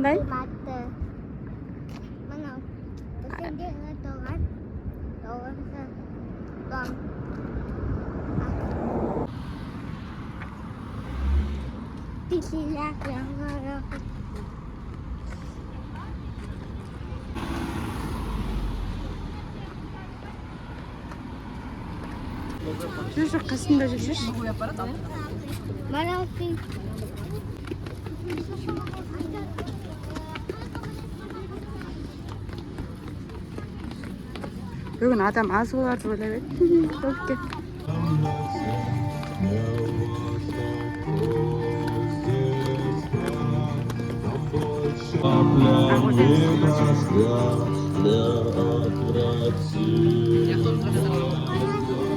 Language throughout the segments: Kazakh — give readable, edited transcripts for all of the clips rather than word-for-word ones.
bên đấy. Жүр қасында жүр. Бүгін адам аз болар деп ойлап едім. Көпке.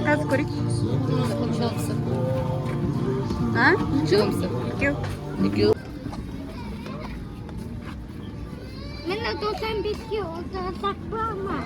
Қазір көрейік. А? Екеу. Мен отосан бізге отырсақ ба ма?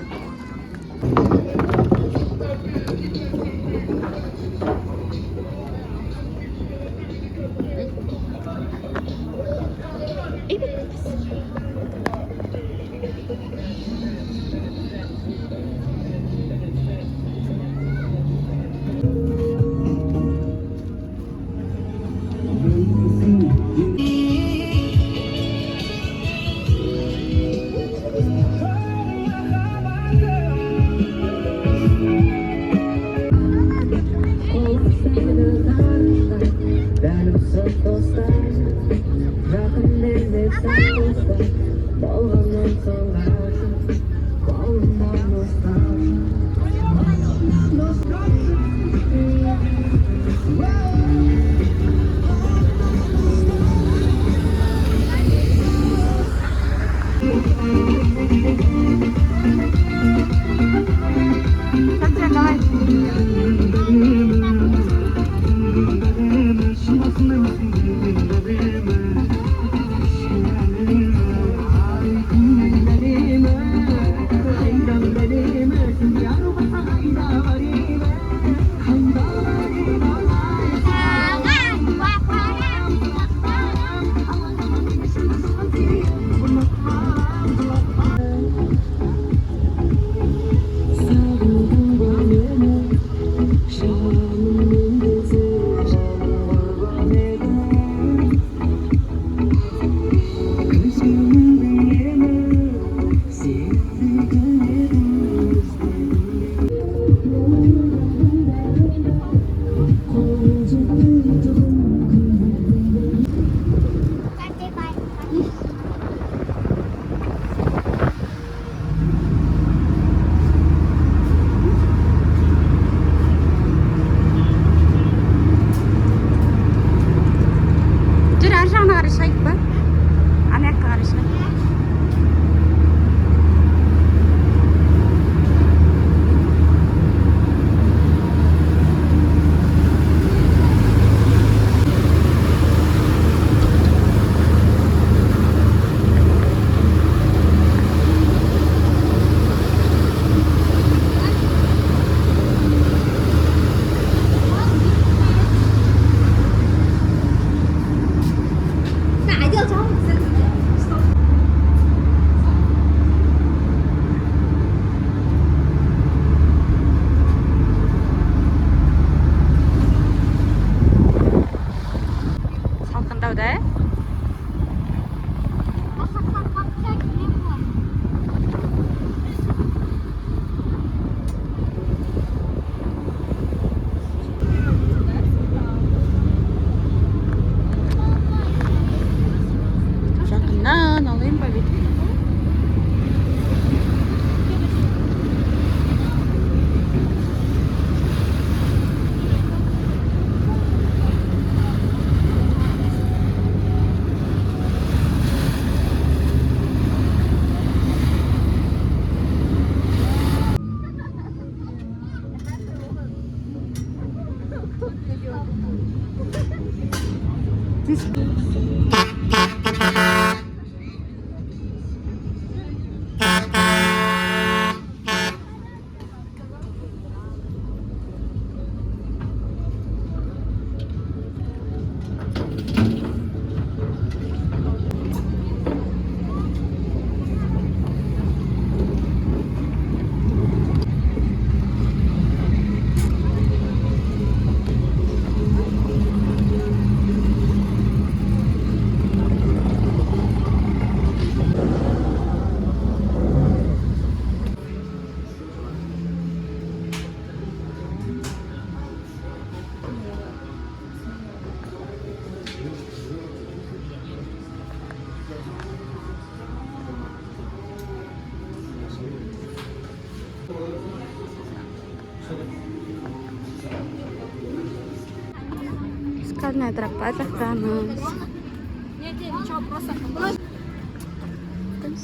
Sekarang terpajak kamus.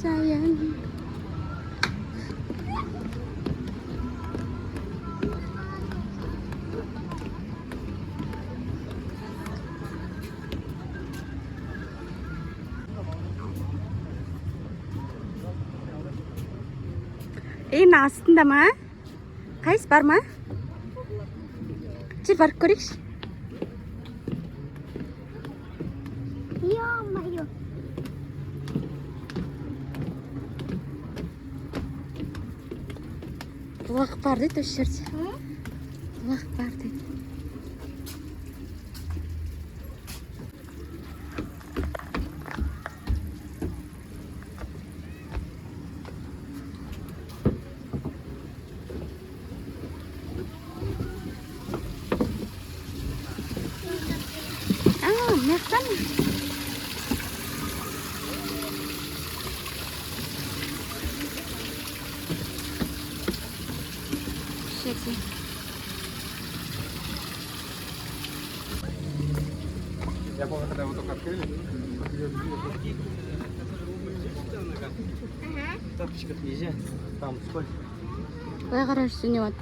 Sayang. Naasındama? Kays barma? Чи барк көрейікші? Ё-моё. Бұлақ бар дейді осы жерде. Бұлақ бар дейді. Мектен. Шекси. Я помню, когда вы только открыли. Тапочках нельзя. Там сколько? Ой, хорошо, не вот.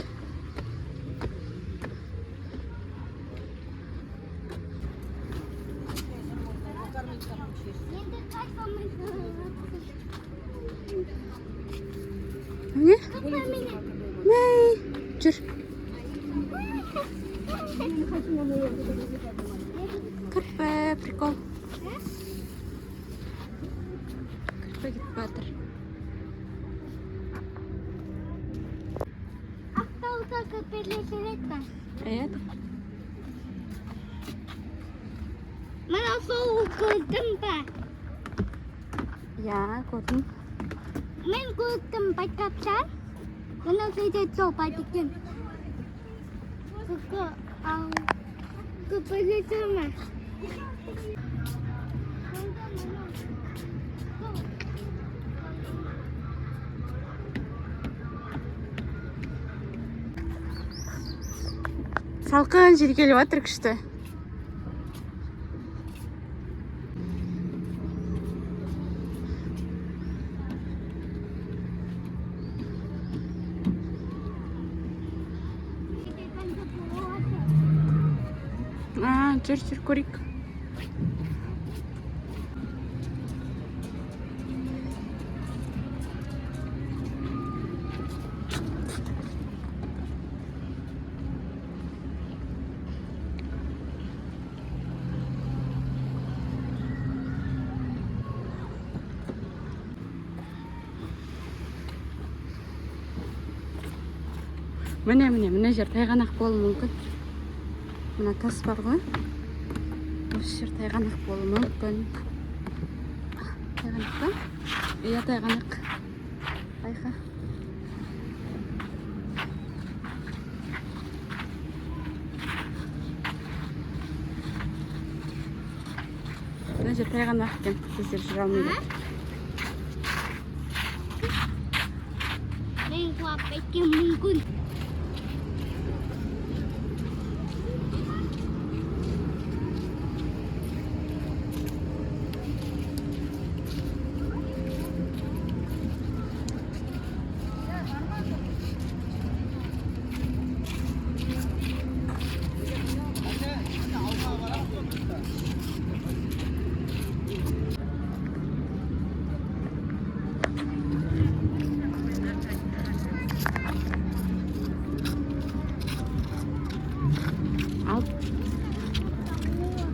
Не? Не. Жүр. Кірпі, прикол. Кірпі кетіп батыр. Автобуса көпірлесірет бар. Evet. Мен сол көрдім ба? Ya, gördüm. Мен көрдім байқапсан. Мен сөйде сол байдыкен. Көпірлесірме. Салқын жер келіп жатыр күшті. Жүр көрейік. Міне жер тайғанақ болуы мүмкін. Мына тас бар ғой. Осы жер тайғанақ болуы мүмкін. Тайғанақ па? Иә, тайғанақ. Байқа. Мына жер тайғанақ екен. Біздер жүре алмайды. Мен құлап кеткен мүмкін.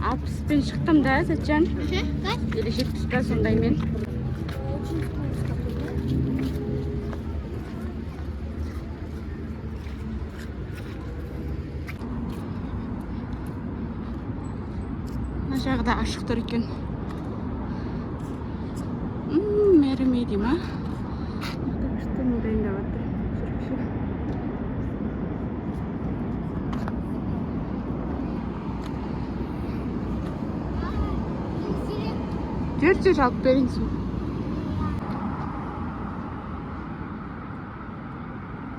Алпыспен шықтым да, Сәтжан. Kaç? Или 70 сондай мен. Мына жағда ашық тұр екен. Мәріме дейм, а? Күшті дайындап жатыр. Жүр алып берейін.